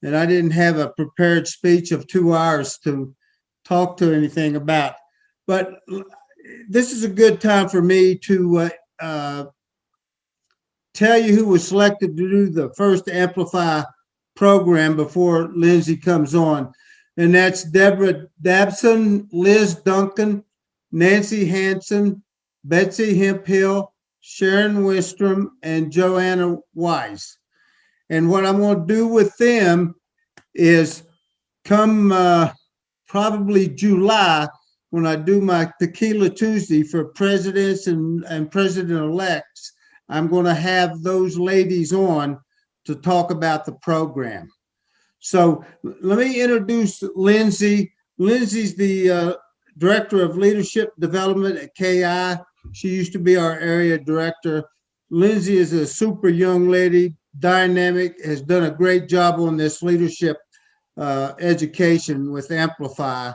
and I didn't have a prepared speech of 2 hours to talk to anything about. But this is a good time for me to tell you who was selected to do the first Amplify program before Lynsy comes on. And that's Deborah Dabson, Liz Duncan, Nancy Hanson, Betsy Hemphill, Sharon Wistrom, and Joanna Wise. And what I'm going to do with them is come probably July, when I do my Tequila Tuesday for presidents and president-elects, I'm going to have those ladies on to talk about the program. So let me introduce Lynsy. Lynsy's the Director of Leadership Development at KI. She used to be our area director. Lynsy is a super young lady, dynamic, has done a great job on this leadership education with Amplify.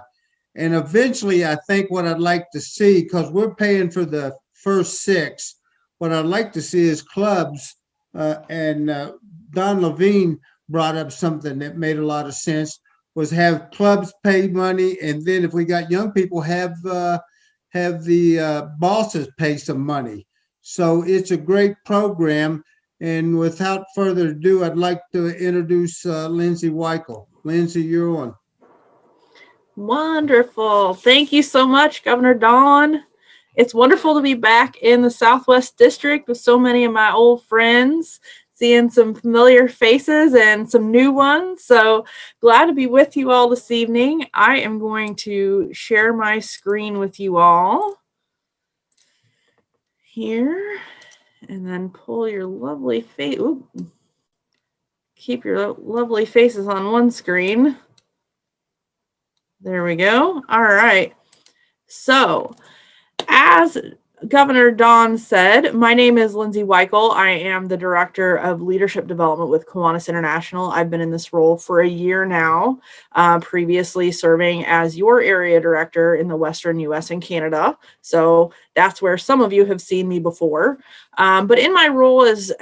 And eventually, I think what I'd like to see, because we're paying for the first 6, what I'd like to see is clubs, and Don Levine brought up something that made a lot of sense, was have clubs pay money, and then if we got young people, have the bosses pay some money. So it's a great program. And without further ado, I'd like to introduce Lynsy Wikel. Lynsy, you're on. Wonderful. Thank you so much, Governor Don. It's wonderful to be back in the Southwest District with so many of my old friends, seeing some familiar faces and some new ones. So glad to be with you all this evening. I am going to share my screen with you all here, and then pull your lovely face. Keep your lovely faces on one screen. There we go. All right. So, as Governor Don said, my name is Lynsy Wikel. I am the Director of Leadership Development with Kiwanis International. I've been in this role for a year now, previously serving as your area director in the Western US and Canada. So that's where some of you have seen me before. But in my role as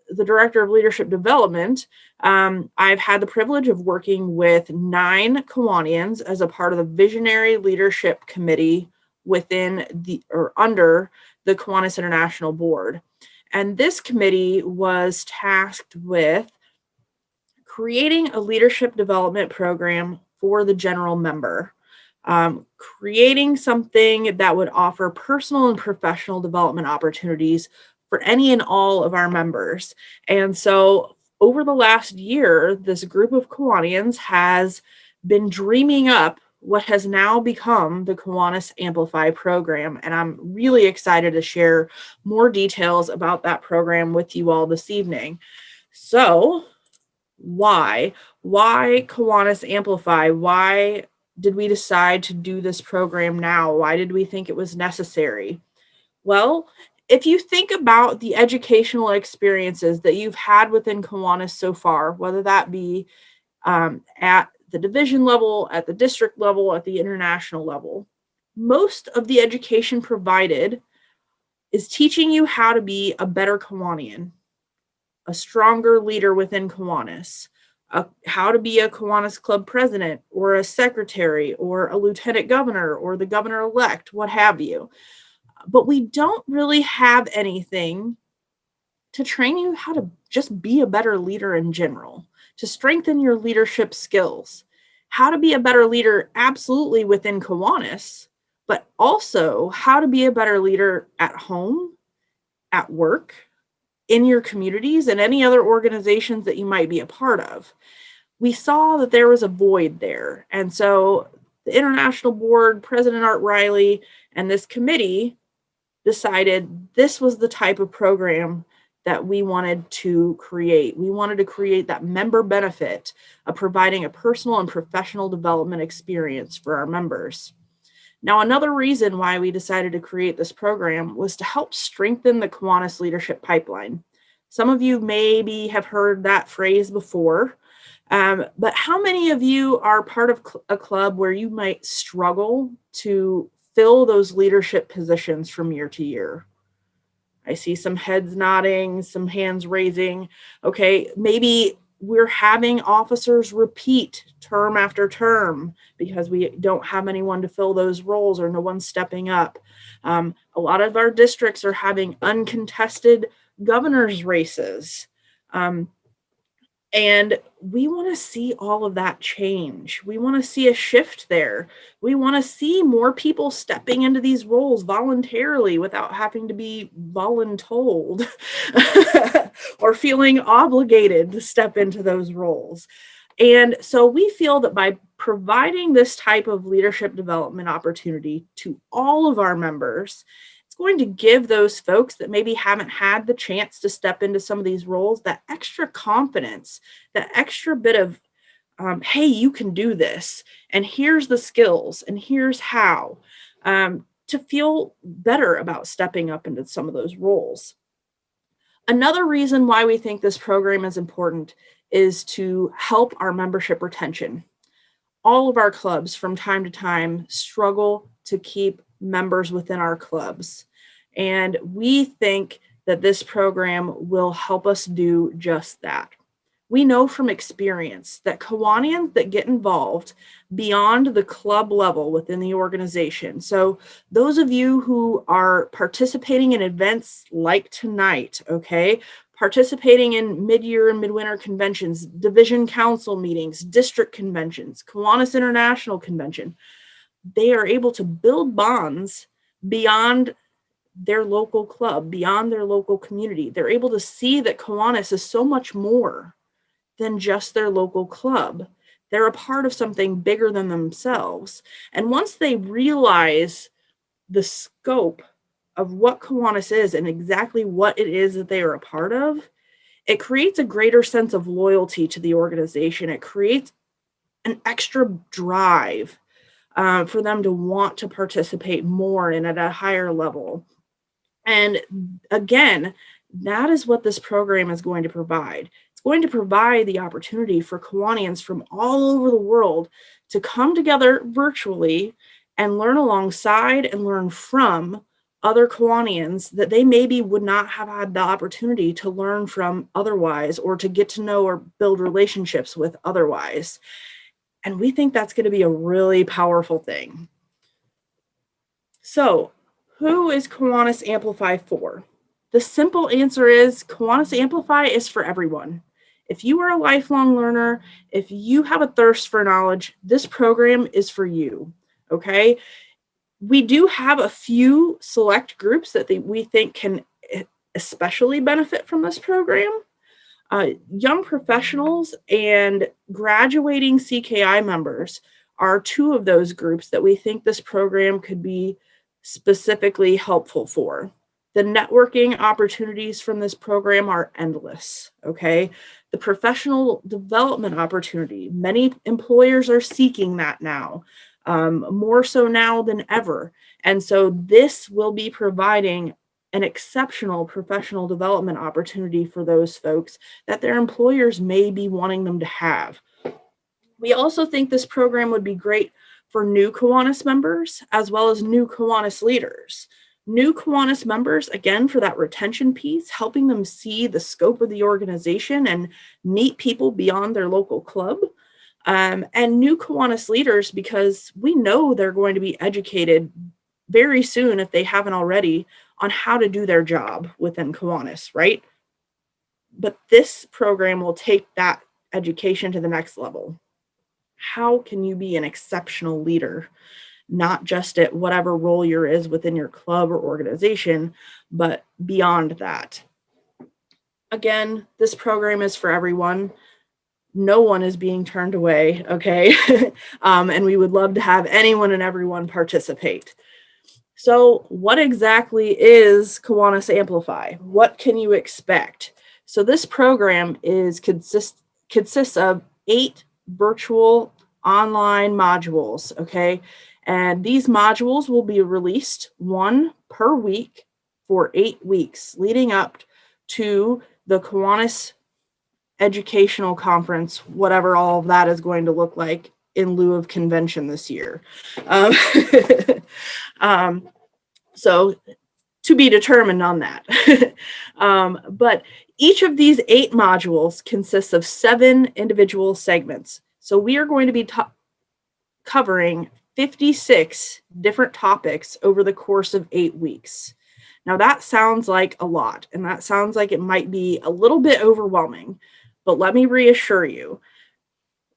the Director of Leadership Development, I've had the privilege of working with 9 Kiwanians as a part of the Visionary Leadership Committee within under the Kiwanis International Board. And this committee was tasked with creating a leadership development program for the general member, creating something that would offer personal and professional development opportunities for any and all of our members. And so over the last year, this group of Kiwanians has been dreaming up what has now become the Kiwanis AMPLFY program. And I'm really excited to share more details about that program with you all this evening. So why Kiwanis AMPLFY? Why did we decide to do this program now? Why did we think it was necessary? Well, if you think about the educational experiences that you've had within Kiwanis so far, whether that be at the division level, at the district level, at the international level, most of the education provided is teaching you how to be a better Kiwanian, a stronger leader within Kiwanis, how to be a Kiwanis Club president or a secretary or a lieutenant governor or the governor-elect, what have you. But we don't really have anything to train you how to just be a better leader in general, to strengthen your leadership skills, how to be a better leader absolutely within Kiwanis, but also how to be a better leader at home, at work, in your communities, and any other organizations that you might be a part of. We saw that there was a void there. And so the International Board, President Art Riley, and this committee decided this was the type of program that we wanted to create. We wanted to create that member benefit of providing a personal and professional development experience for our members. Now, another reason why we decided to create this program was to help strengthen the Kiwanis leadership pipeline. Some of you maybe have heard that phrase before, but how many of you are part of a club where you might struggle to fill those leadership positions from year to year? I see some heads nodding, some hands raising. Okay, maybe we're having officers repeat term after term because we don't have anyone to fill those roles or no one's stepping up. A lot of our districts are having uncontested governor's races. And we want to see all of that change. We want to see a shift there. We want to see more people stepping into these roles voluntarily without having to be voluntold or feeling obligated to step into those roles. And so we feel that by providing this type of leadership development opportunity to all of our members, it's going to give those folks that maybe haven't had the chance to step into some of these roles that extra confidence, that extra bit of, hey, you can do this, and here's the skills, and here's how, to feel better about stepping up into some of those roles. Another reason why we think this program is important is to help our membership retention. All of our clubs from time to time struggle to keep members within our clubs. And we think that this program will help us do just that. We know from experience that Kiwanians that get involved beyond the club level within the organization. So those of you who are participating in events like tonight, okay, participating in mid-year and midwinter conventions, division council meetings, district conventions, Kiwanis International Convention, they are able to build bonds beyond their local club, beyond their local community. They're able to see that Kiwanis is so much more than just their local club. They're a part of something bigger than themselves. And once they realize the scope of what Kiwanis is and exactly what it is that they are a part of, it creates a greater sense of loyalty to the organization. It creates an extra drive for them to want to participate more and at a higher level. And again, that is what this program is going to provide. It's going to provide the opportunity for Kiwanians from all over the world to come together virtually and learn alongside and learn from other Kiwanians that they maybe would not have had the opportunity to learn from otherwise, or to get to know or build relationships with otherwise. And we think that's going to be a really powerful thing. So, who is Kiwanis AMPLFY for? The simple answer is Kiwanis AMPLFY is for everyone. If you are a lifelong learner, if you have a thirst for knowledge, this program is for you, okay? We do have a few select groups that we think can especially benefit from this program. Young professionals and graduating CKI members are two of those groups that we think this program could be specifically helpful for. The networking opportunities from this program are endless, okay? The professional development opportunity, many employers are seeking that now, more so now than ever. And so this will be providing an exceptional professional development opportunity for those folks that their employers may be wanting them to have. We also think this program would be great for new Kiwanis members as well as new Kiwanis leaders. New Kiwanis members, again, for that retention piece, helping them see the scope of the organization and meet people beyond their local club. And new Kiwanis leaders, because we know they're going to be educated very soon, if they haven't already, on how to do their job within Kiwanis, right? But this program will take that education to the next level. How can you be an exceptional leader, not just at whatever role you're is within your club or organization, but beyond that? Again, this program is for everyone. No one is being turned away, okay? And we would love to have anyone and everyone participate. So what exactly is Kiwanis AMPLFY? What can you expect? So this program consists of 8 virtual online modules, okay? And these modules will be released 1 per week for 8 weeks, leading up to the Kiwanis Educational Conference, whatever all of that is going to look like in lieu of convention this year. So to be determined on that. But each of these 8 modules consists of 7 individual segments. So we are going to be covering 56 different topics over the course of 8 weeks. Now that sounds like a lot, and that sounds like it might be a little bit overwhelming, but let me reassure you,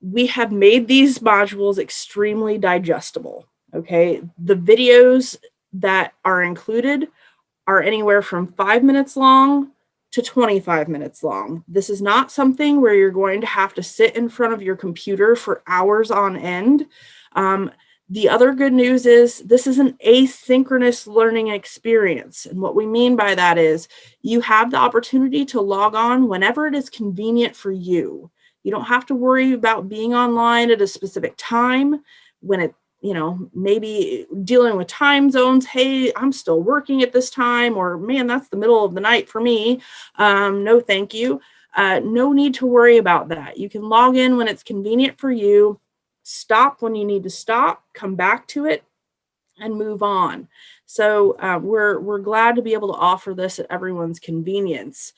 we have made these modules extremely digestible, okay? The videos that are included are anywhere from 5 minutes long to 25 minutes long. This is not something where you're going to have to sit in front of your computer for hours on end. The other good news is this is an asynchronous learning experience. And what we mean by that is you have the opportunity to log on whenever it is convenient for you. You don't have to worry about being online at a specific time when it, maybe dealing with time zones. Hey, I'm still working at this time, or man, that's the middle of the night for me. No, thank you. No need to worry about that. You can log in when it's convenient for you, stop when you need to stop, come back to it, and move on. So we're glad to be able to offer this at everyone's convenience.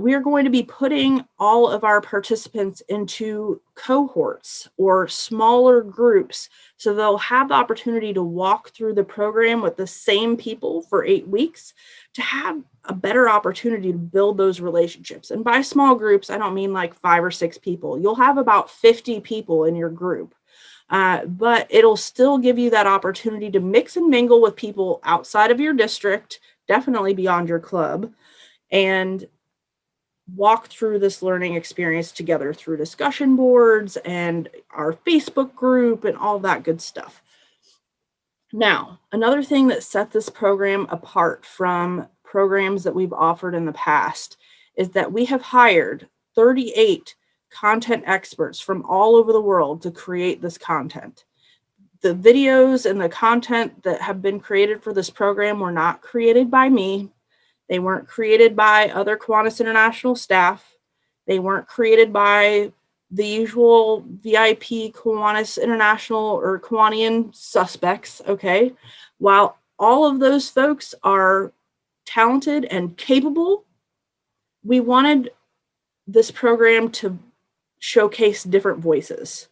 We are going to be putting all of our participants into cohorts or smaller groups, so they'll have the opportunity to walk through the program with the same people for 8 weeks to have a better opportunity to build those relationships. And by small groups, I don't mean like 5 or 6 people. You'll have about 50 people in your group. But it'll still give you that opportunity to mix and mingle with people outside of your district, definitely beyond your club, and walk through this learning experience together through discussion boards and our Facebook group and all that good stuff. Now, another thing that set this program apart from programs that we've offered in the past is that we have hired 38 content experts from all over the world to create this content. The videos and the content that have been created for this program were not created by me. They weren't created by other Kiwanis International staff. They weren't created by the usual VIP Kiwanis International or Kiwanian suspects, okay? While all of those folks are talented and capable, we wanted this program to showcase different voices.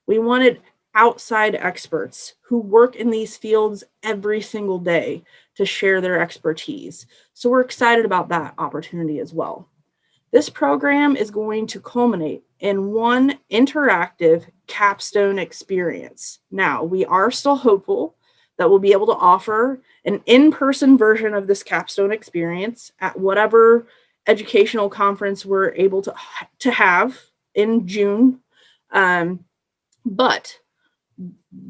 We wanted outside experts who work in these fields every single day to share their expertise. So we're excited about that opportunity as well. This program is going to culminate in one interactive capstone experience. Now, we are still hopeful that we'll be able to offer an in-person version of this capstone experience at whatever educational conference we're able to have in June. But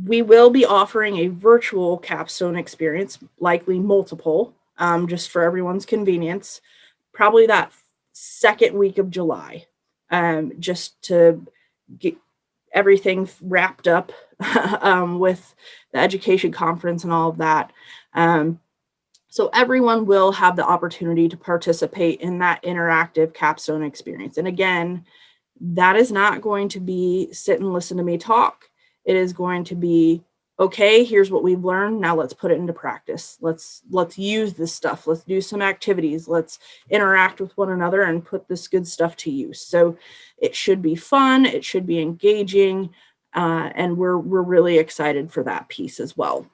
we will be offering a virtual capstone experience, likely multiple, just for everyone's convenience, probably that second week of July, just to get everything wrapped up with the education conference and all of that. So everyone will have the opportunity to participate in that interactive capstone experience. And again, that is not going to be sit and listen to me talk. It is going to be, okay, here's what we've learned. Now let's put it into practice. Let's use this stuff. Let's do some activities. Let's interact with one another and put this good stuff to use. So it should be fun. It should be engaging. And we're really excited for that piece as well.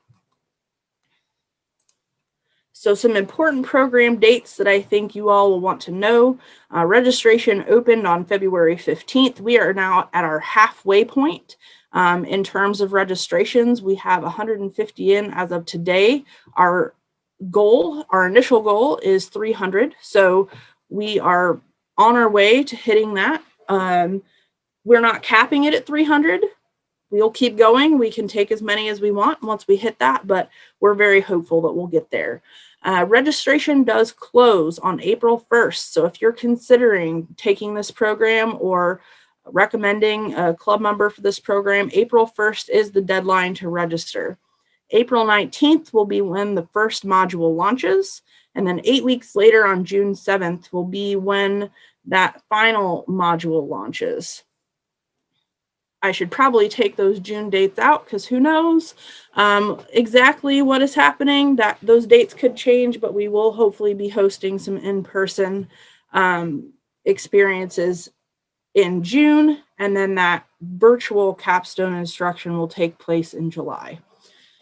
So some important program dates that I think you all will want to know. Registration opened on February 15th. We are now at our halfway point. In terms of registrations, we have 150 in as of today. Our initial goal is 300. So we are on our way to hitting that. We're not capping it at 300. We'll keep going. We can take as many as we want once we hit that, but we're very hopeful that we'll get there. Registration does close on April 1st. So if you're considering taking this program or recommending a club member for this program, April 1st is the deadline to register. April 19th will be when the first module launches. And then 8 weeks later on June 7th will be when that final module launches. I should probably take those June dates out because who knows exactly what is happening. That those dates could change, but we will hopefully be hosting some in-person experiences in June, and then that virtual capstone instruction will take place in July.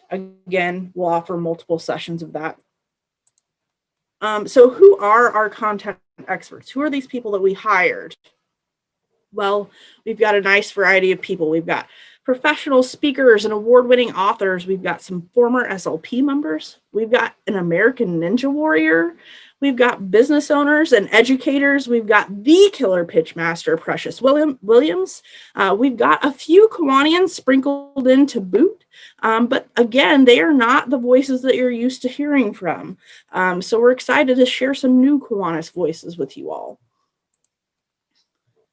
Again, we'll offer multiple sessions of that. So who are our content experts? Who are these people that we hired? Well, we've got a nice variety of people. We've got professional speakers and award-winning authors. We've got some former SLP members. We've got an American Ninja Warrior. We've got business owners and educators. We've got the killer pitch master, Precious Williams. We've got a few Kiwanians sprinkled in to boot. But again, they are not the voices that you're used to hearing from. So we're excited to share some new Kiwanis voices with you all.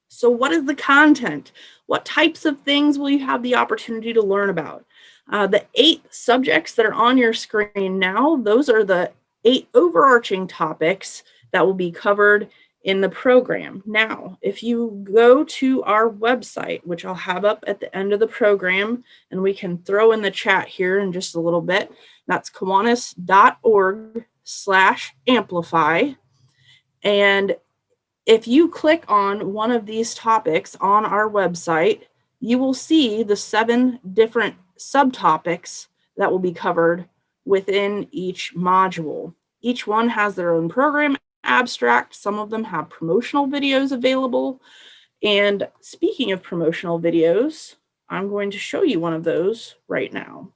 So what is the content? What types of things will you have the opportunity to learn about? The 8 subjects that are on your screen now, those are the 8 overarching topics that will be covered in the program. Now, if you go to our website, which I'll have up at the end of the program, and we can throw in the chat here in just a little bit, that's kiwanis.org/amplify. And if you click on one of these topics on our website, you will see the 7 different subtopics that will be covered within each module. Each one has their own program abstract. Some of them have promotional videos available. And speaking of promotional videos, I'm going to show you one of those right now.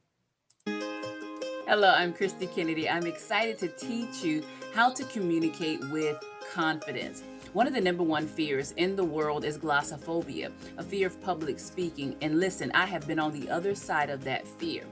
Hello, I'm Christy Kennedy. I'm excited to teach you how to communicate with confidence. One of the number 1 fears in the world is glossophobia, a fear of public speaking. And listen, I have been on the other side of that fear.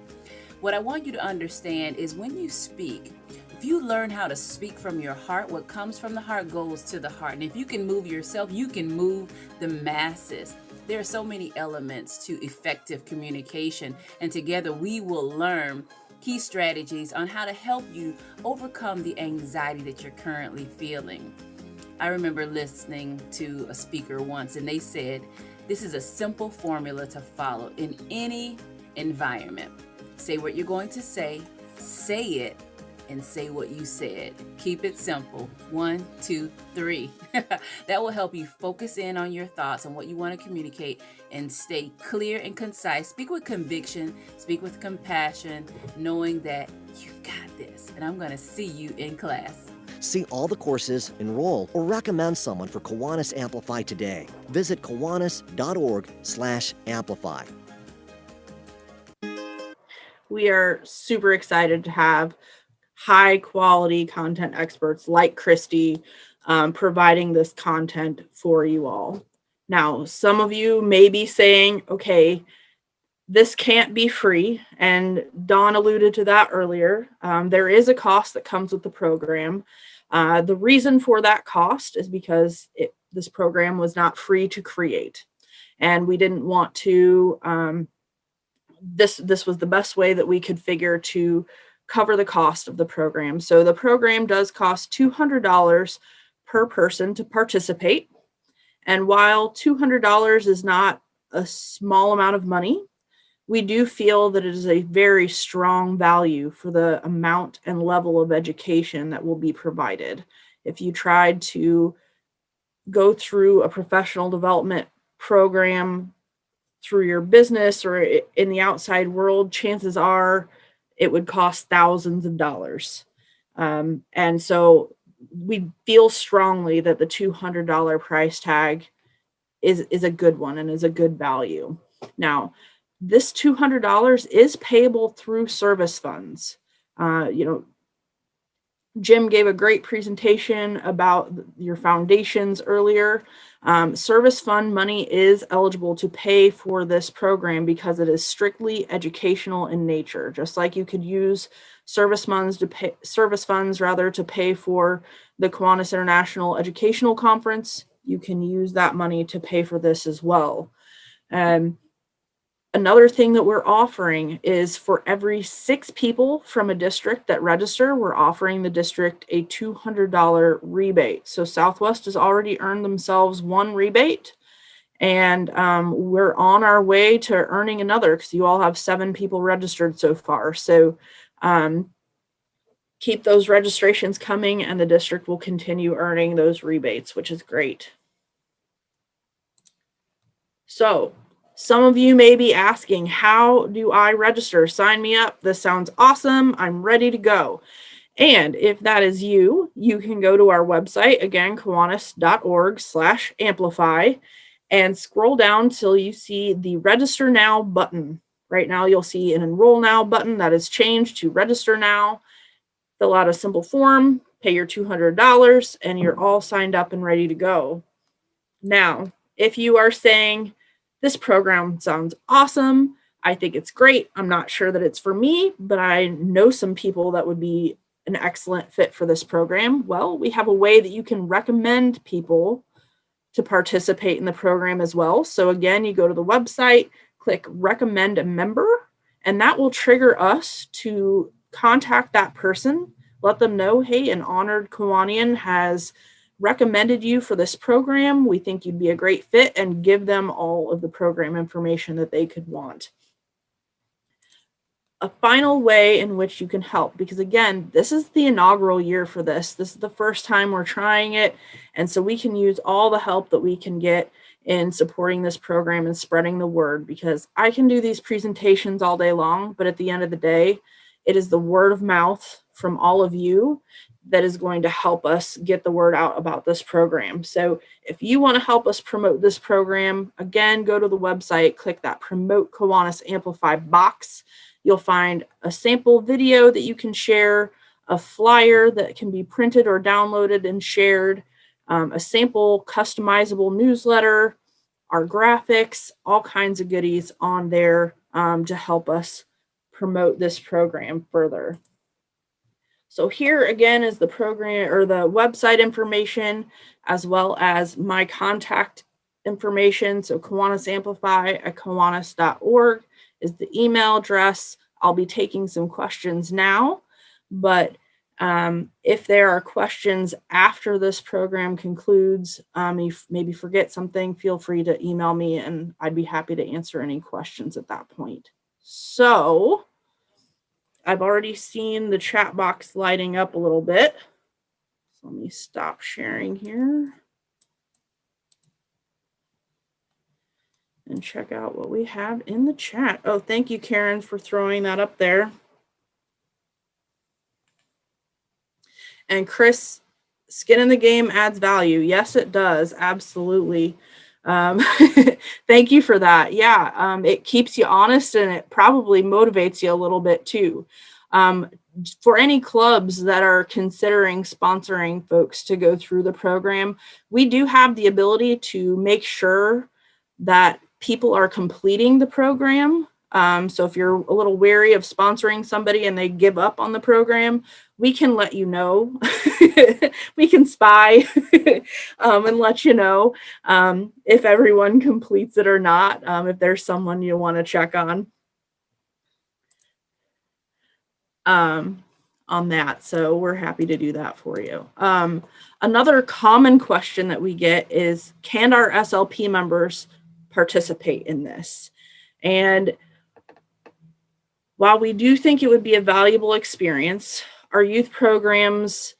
What I want you to understand is when you speak, if you learn how to speak from your heart, what comes from the heart goes to the heart. And if you can move yourself, you can move the masses. There are so many elements to effective communication, and together we will learn key strategies on how to help you overcome the anxiety that you're currently feeling. I remember listening to a speaker once, and they said, this is a simple formula to follow in any environment. Say what you're going to say it, and say what you said. Keep it simple. 1, 2, 3. That will help you focus in on your thoughts and what you want to communicate and stay clear and concise. Speak with conviction, speak with compassion, knowing that you've got this. And I'm going to see you in class. See all the courses, enroll, or recommend someone for Kiwanis Amplify today. Visit kiwanis.org/amplify. We are super excited to have high quality content experts like Christy providing this content for you all. Now, some of you may be saying, okay, this can't be free. And Dawn alluded to that earlier. There is a cost that comes with the program. The reason for that cost is because this program was not free to create. And we didn't want to, this was the best way that we could figure to cover the cost of the program. So the program does cost $200 per person to participate. And while $200 is not a small amount of money, we do feel that it is a very strong value for the amount and level of education that will be provided. If you tried to go through a professional development program through your business or in the outside world, chances are it would cost thousands of dollars. And so we feel strongly that the $200 price tag is a good one and is a good value. Now, this $200 is payable through service funds. Jim gave a great presentation about your foundations earlier. Service fund money is eligible to pay for this program because it is strictly educational in nature. Just like you could use service funds to pay for the Kiwanis International Educational Conference, you can use that money to pay for this as well. Another thing that we're offering is for every 6 people from a district that register, we're offering the district a $200 rebate. So Southwest has already earned themselves 1 rebate, And we're on our way to earning another, because you all have 7 people registered so far. So keep those registrations coming, and the district will continue earning those rebates, which is great. So some of you may be asking, how do I register? Sign me up. This sounds awesome. I'm ready to go. And if that is you, you can go to our website, again, kiwanis.org/amplify, and scroll down till you see the Register Now button. Right now, you'll see an Enroll Now button that is changed to Register Now. Fill out a simple form, pay your $200, and you're all signed up and ready to go. Now, if you are saying, this program sounds awesome, I think it's great, I'm not sure that it's for me, but I know some people that would be an excellent fit for this program, well, we have a way that you can recommend people to participate in the program as well. So again, you go to the website, click Recommend a Member, and that will trigger us to contact that person, let them know, hey, an honored Kiwanian has recommended you for this program. We think you'd be a great fit, and give them all of the program information that they could want. A final way in which you can help, because again, this is the inaugural year for this. This is the first time we're trying it. And so we can use all the help that we can get in supporting this program and spreading the word, because I can do these presentations all day long, but at the end of the day, it is the word of mouth from all of you that is going to help us get the word out about this program. So if you want to help us promote this program, again, go to the website, click that Promote Kiwanis Amplify box. You'll find a sample video that you can share, a flyer that can be printed or downloaded and shared, a sample customizable newsletter, our graphics, all kinds of goodies on there to help us promote this program further. So here again is the program or the website information, as well as my contact information. So KiwanisAmplify@kiwanis.org is the email address. I'll be taking some questions now, but if there are questions after this program concludes, you maybe forget something, feel free to email me and I'd be happy to answer any questions at that point. So I've already seen the chat box lighting up a little bit. So let me stop sharing here and check out what we have in the chat. Oh, thank you, Karen, for throwing that up there. And Chris, skin in the game adds value. Yes, it does. Absolutely. Thank you for that. Yeah, it keeps you honest, and it probably motivates you a little bit too. For any clubs that are considering sponsoring folks to go through the program, we do have the ability to make sure that people are completing the program. So if you're a little wary of sponsoring somebody and they give up on the program, we can let you know. We can spy and let you know if everyone completes it or not, if there's someone you want to check on that. So we're happy to do that for you. Another common question that we get is, can our SLP members participate in this? And while we do think it would be a valuable experience, our youth programs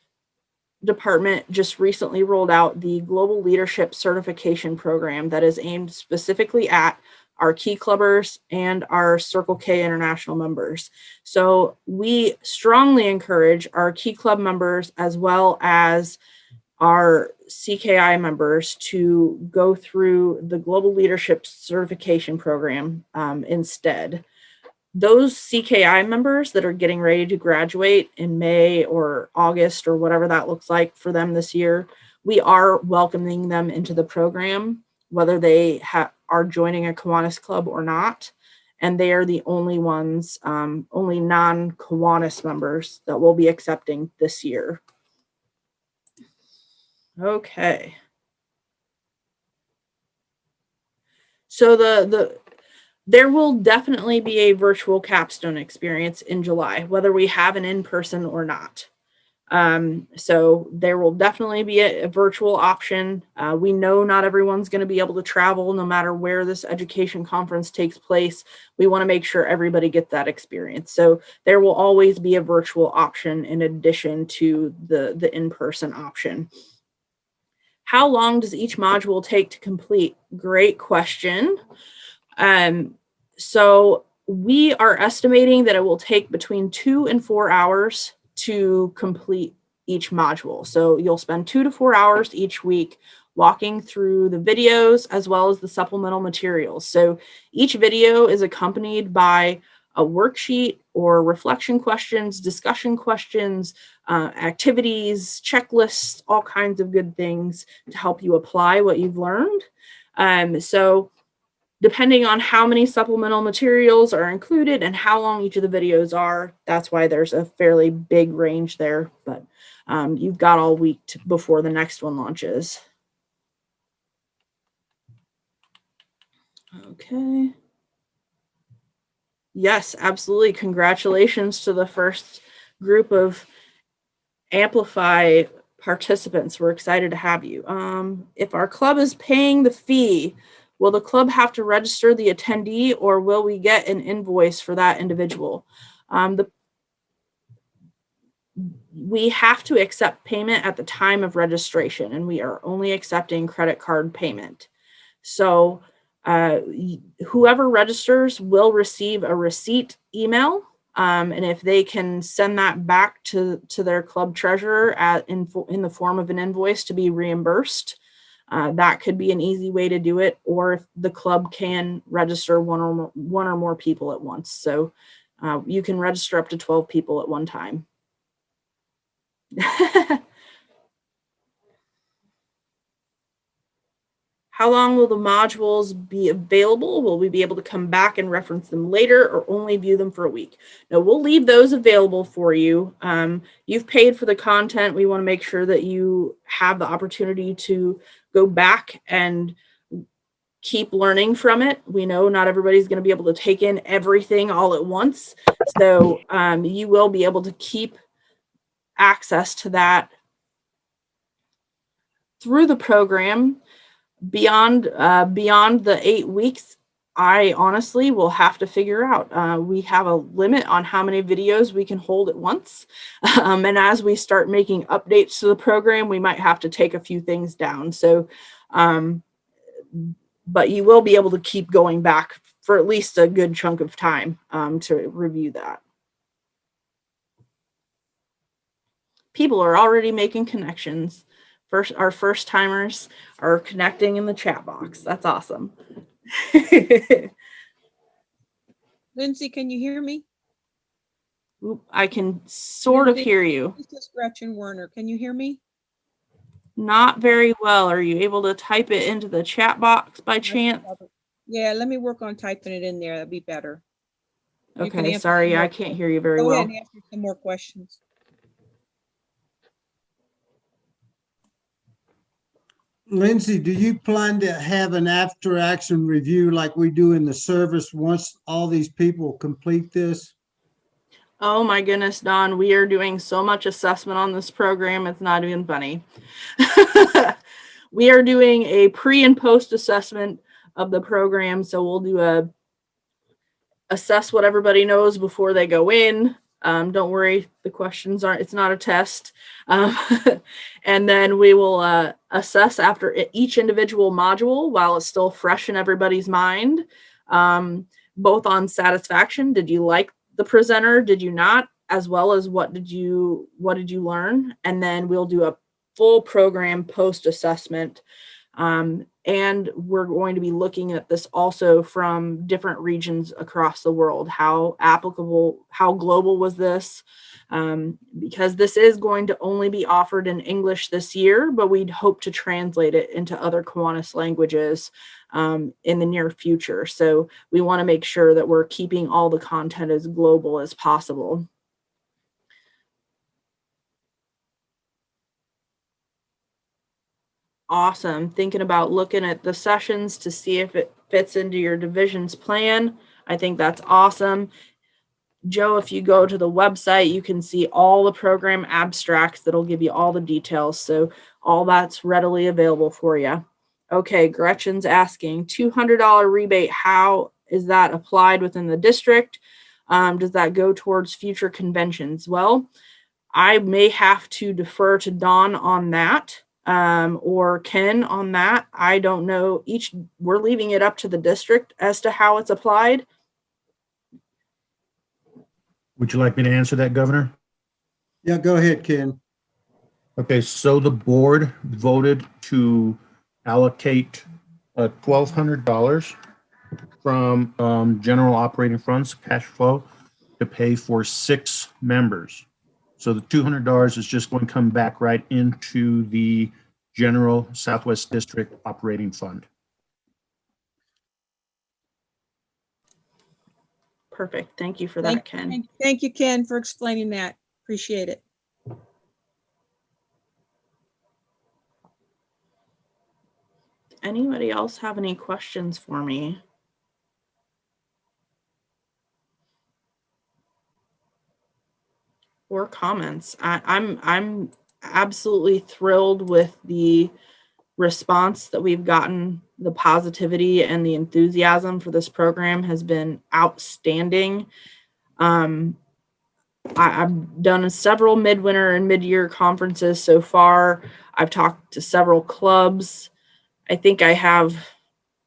department just recently rolled out the Global Leadership Certification Program that is aimed specifically at our Key Clubbers and our Circle K International members. So we strongly encourage our Key Club members as well as our CKI members to go through the Global Leadership Certification Program instead. Those CKI members that are getting ready to graduate in May or August or whatever that looks like for them this year, we are welcoming them into the program, whether they are joining a Kiwanis club or not. And they are the only ones, only non-Kiwanis members that we'll be accepting this year. Okay. So there will definitely be a virtual capstone experience in July, whether we have an in-person or not. So there will definitely be a virtual option. We know not everyone's going to be able to travel no matter where this education conference takes place. We want to make sure everybody gets that experience. So there will always be a virtual option in addition to the in-person option. How long does each module take to complete? Great question. So we are estimating that it will take between 2 and 4 hours to complete each module. So you'll spend 2 to 4 hours each week walking through the videos as well as the supplemental materials. So each video is accompanied by a worksheet or reflection questions, discussion questions, activities, checklists, all kinds of good things to help you apply what you've learned. So depending on how many supplemental materials are included and how long each of the videos are, that's why there's a fairly big range there, but you've got all week before the next one launches. Okay. Yes, absolutely. Congratulations to the first group of AMPLFY participants. We're excited to have you. If our club is paying the fee, will the club have to register the attendee, or will we get an invoice for that individual? We have to accept payment at the time of registration, and we are only accepting credit card payment. So whoever registers will receive a receipt email, and if they can send that back to their club treasurer in the form of an invoice to be reimbursed, that could be an easy way to do it. Or if the club can register one or more people at once. So you can register up to 12 people at one time. How long will the modules be available? Will we be able to come back and reference them later, or only view them for a week? No, we'll leave those available for you. You've paid for the content. We want to make sure that you have the opportunity to go back and keep learning from it. We know not everybody's going to be able to take in everything all at once. So you will be able to keep access to that through the program. Beyond the 8 weeks, I honestly will have to figure out. We have a limit on how many videos we can hold at once. And as we start making updates to the program, we might have to take a few things down. So, but you will be able to keep going back for at least a good chunk of time to review that. People are already making connections. Our first timers are connecting in the chat box. That's awesome. Lynsy, can you hear me? Oop, I can sort of hear you. This is Gretchen Werner. Can you hear me? Not very well. Are you able to type it into the chat box by chance? Yeah, let me work on typing it in there. That'd be better. Okay, sorry, I can't hear you very well. Go ahead and ask me some more questions. Lynsy, do you plan to have an after action review like we do in the service once all these people complete this? Oh my goodness, Don, we are doing so much assessment on this program. It's not even funny. We are doing a pre and post assessment of the program. So we'll do assess what everybody knows before they go in. Don't worry, the questions it's not a test. And then we will assess after each individual module while it's still fresh in everybody's mind, both on satisfaction. Did you like the presenter? Did you not? As well as what did you learn? And then we'll do a full program post assessment. And we're going to be looking at this also from different regions across the world. How applicable, how global was this? Because this is going to only be offered in English this year, but we'd hope to translate it into other Kiwanis languages in the near future. So we want to make sure that we're keeping all the content as global as possible. Awesome. Thinking about looking at the sessions to see if it fits into your division's plan. I think that's awesome. Joe, if you go to the website, you can see all the program abstracts that'll give you all the details. So all that's readily available for you. Okay, Gretchen's asking, $200 rebate, how is that applied within the district? Does that go towards future conventions? Well, I may have to defer to Dawn on that, or Ken on that. I don't know. We're leaving it up to the district as to how it's applied. Would you like me to answer that, Governor? Yeah, go ahead, Ken. Okay, so the board voted to allocate $1,200 from general operating funds, cash flow, to pay for 6 members. So the $200 is just going to come back right into the general Southwest District operating fund. Perfect. Thank you for that, Ken. Thank you, Ken, for explaining that. Appreciate it. Anybody else have any questions for me? Or comments? I'm absolutely thrilled with the response that we've gotten. The positivity and the enthusiasm for this program has been outstanding. I've done several midwinter and mid-year conferences so far. I've talked to several clubs. I think I have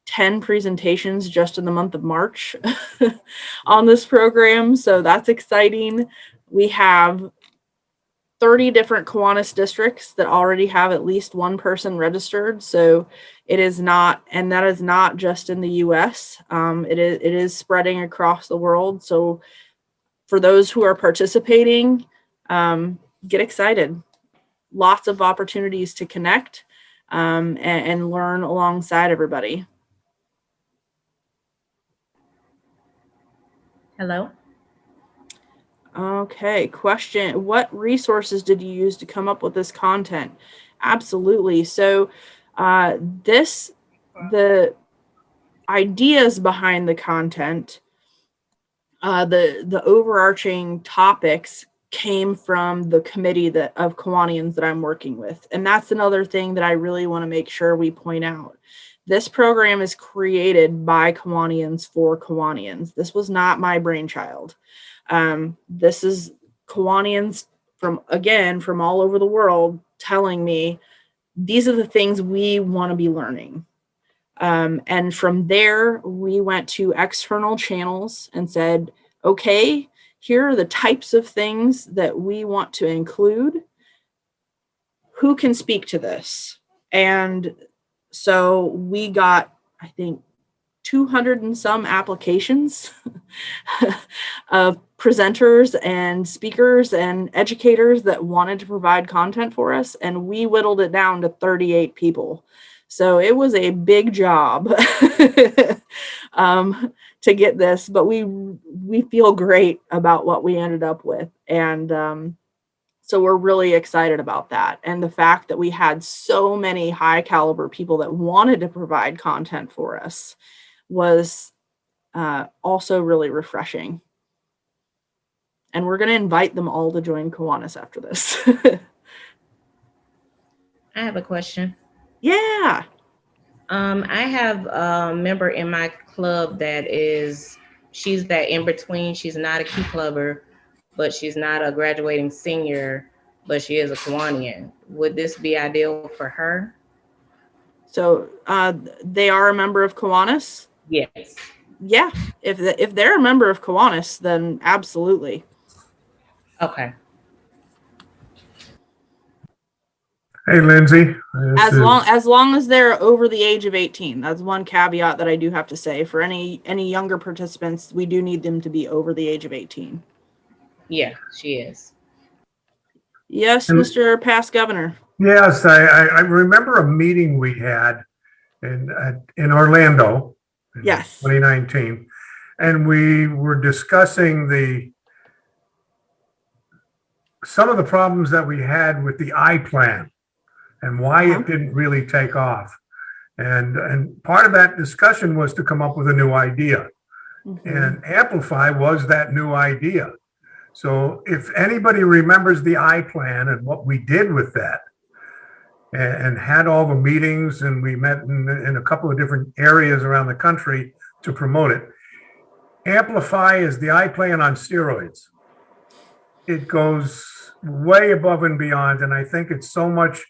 10 presentations just in the month of March on this program. So that's exciting. We have 30 different Kiwanis districts that already have at least one person registered. So it is not, and that is not just in the US. It is spreading across the world. So for those who are participating, get excited. Lots of opportunities to connect and learn alongside everybody. Hello. Okay, question. What resources did you use to come up with this content? Absolutely. So the ideas behind the content, the overarching topics came from the committee of Kiwanians that I'm working with. And that's another thing that I really want to make sure we point out. This program is created by Kiwanians for Kiwanians. This was not my brainchild. This is Kiwanians from all over the world telling me these are the things we want to be learning. And from there, we went to external channels and said, okay, here are the types of things that we want to include. Who can speak to this? And so we got, I think, 200 and some applications of presenters and speakers and educators that wanted to provide content for us. And we whittled it down to 38 people. So it was a big job to get this, but we feel great about what we ended up with. And so we're really excited about that. And the fact that we had so many high caliber people that wanted to provide content for us was also really refreshing. And we're going to invite them all to join Kiwanis after this. I have a question. Yeah. I have a member in my club she's that in between. She's not a key clubber, but she's not a graduating senior, but she is a Kiwanian. Would this be ideal for her? So they are a member of Kiwanis? Yes. Yeah. If they're a member of Kiwanis, then absolutely. Okay. Hey, Lynsy. As long as they're over the age of 18. That's one caveat that I do have to say. For any younger participants, we do need them to be over the age of 18. Yeah, she is. Yes, Mr. Past Governor. Yes, I remember a meeting we had in Orlando in Yes. 2019, and we were discussing some of the problems that we had with the iPlan and why it didn't really take off. And part of that discussion was to come up with a new idea. And Amplify was that new idea. So if anybody remembers the I plan and what we did with that, and had all the meetings, and we met in a couple of different areas around the country to promote it. Amplify is the I plan on steroids. It goes way above and beyond, and I think it's so much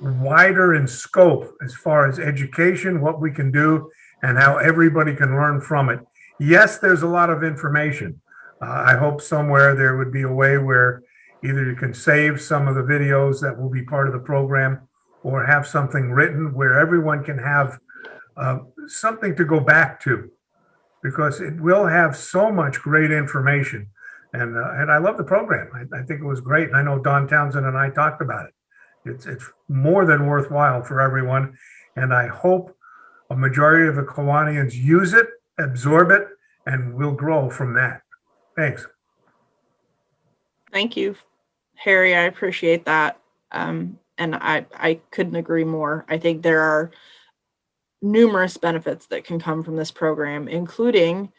wider in scope as far as education, what we can do, and how everybody can learn from it. Yes, there's a lot of information. I hope somewhere there would be a way where either you can save some of the videos that will be part of the program, or have something written where everyone can have something to go back to, because it will have so much great information. And I love the program. I think it was great. And I know Don Townsend and I talked about it. It's more than worthwhile for everyone. And I hope a majority of the Kiwanians use it, absorb it, and will grow from that. Thanks. Thank you, Harry. I appreciate that. And I couldn't agree more. I think there are numerous benefits that can come from this program, including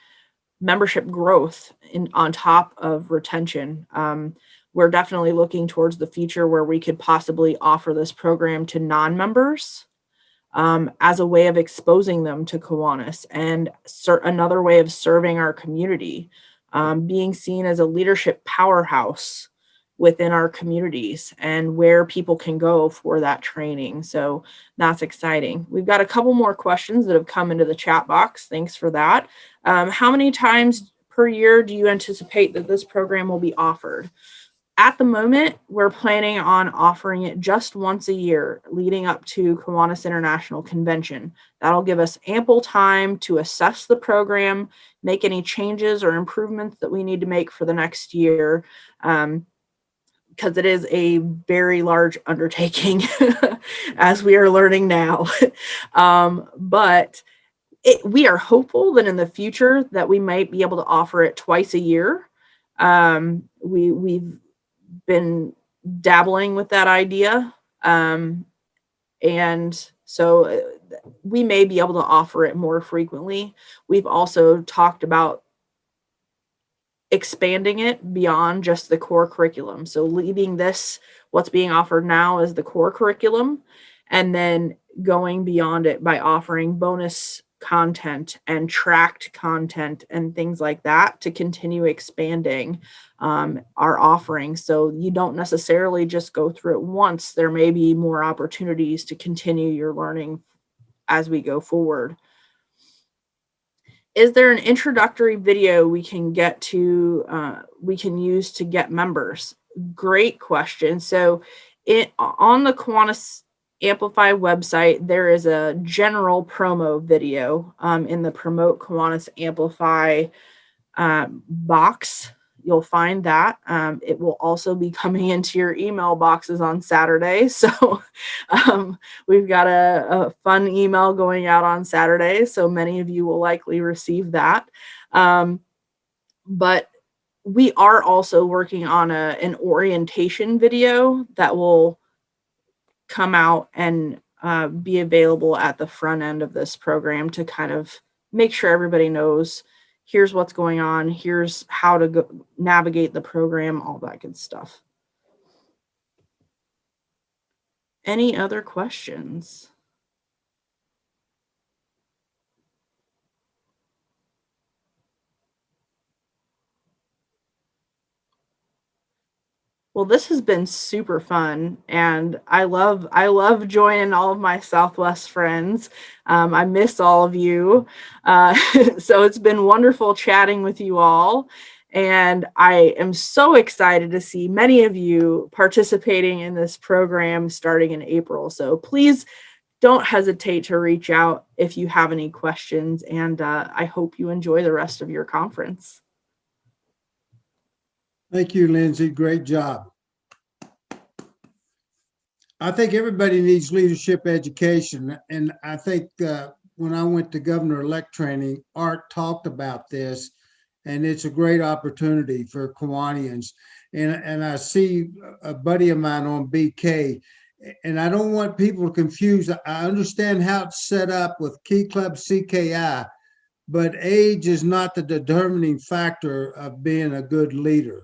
membership growth on top of retention. We're definitely looking towards the future where we could possibly offer this program to non-members as a way of exposing them to Kiwanis, and another way of serving our community, being seen as a leadership powerhouse within our communities and where people can go for that training. So that's exciting. We've got a couple more questions that have come into the chat box. Thanks for that. How many times per year do you anticipate that this program will be offered? At the moment, we're planning on offering it just once a year leading up to Kiwanis International Convention. That'll give us ample time to assess the program, make any changes or improvements that we need to make for the next year, because it is a very large undertaking as we are learning now. But we are hopeful that in the future that we might be able to offer it twice a year. We've been dabbling with that idea. And so we may be able to offer it more frequently. We've also talked about expanding it beyond just the core curriculum. So leaving this, what's being offered now, as the core curriculum, and then going beyond it by offering bonus content and tracked content and things like that to continue expanding our offering. So you don't necessarily just go through it once. There may be more opportunities to continue your learning as we go forward. Is there an introductory video we can get to, we can use to get members? Great question. So on the Kiwanis Amplify website, there is a general promo video in the Promote Kiwanis Amplify box. You'll find that. It will also be coming into your email boxes on Saturday. So we've got a fun email going out on Saturday. So many of you will likely receive that. But we are also working on an orientation video that will come out and be available at the front end of this program to kind of make sure everybody knows here's what's going on, here's how to go navigate the program, all that good stuff. Any other questions? Well, this has been super fun, and I love joining all of my Southwest friends. I miss all of you. So it's been wonderful chatting with you all. And I am so excited to see many of you participating in this program starting in April. So please don't hesitate to reach out if you have any questions. And I hope you enjoy the rest of your conference. Thank you, Lynsy. Great job. I think everybody needs leadership education. And I think when I went to governor-elect training, Art talked about this, and it's a great opportunity for Kiwanians. And I see a buddy of mine on BK, and I don't want people to confuse. I understand how it's set up with Key Club CKI, but age is not the determining factor of being a good leader.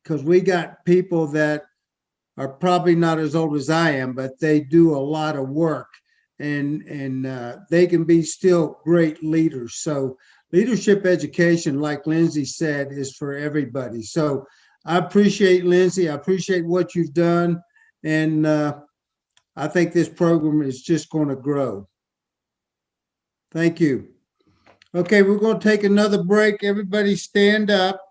Because we got people that are probably not as old as I am, but they do a lot of work, and they can be still great leaders. So leadership education, like Lynsy said, is for everybody. So I appreciate Lynsy. I appreciate what you've done. And I think this program is just going to grow. Thank you. Okay, we're going to take another break. Everybody stand up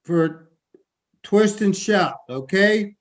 for twist and shout, okay?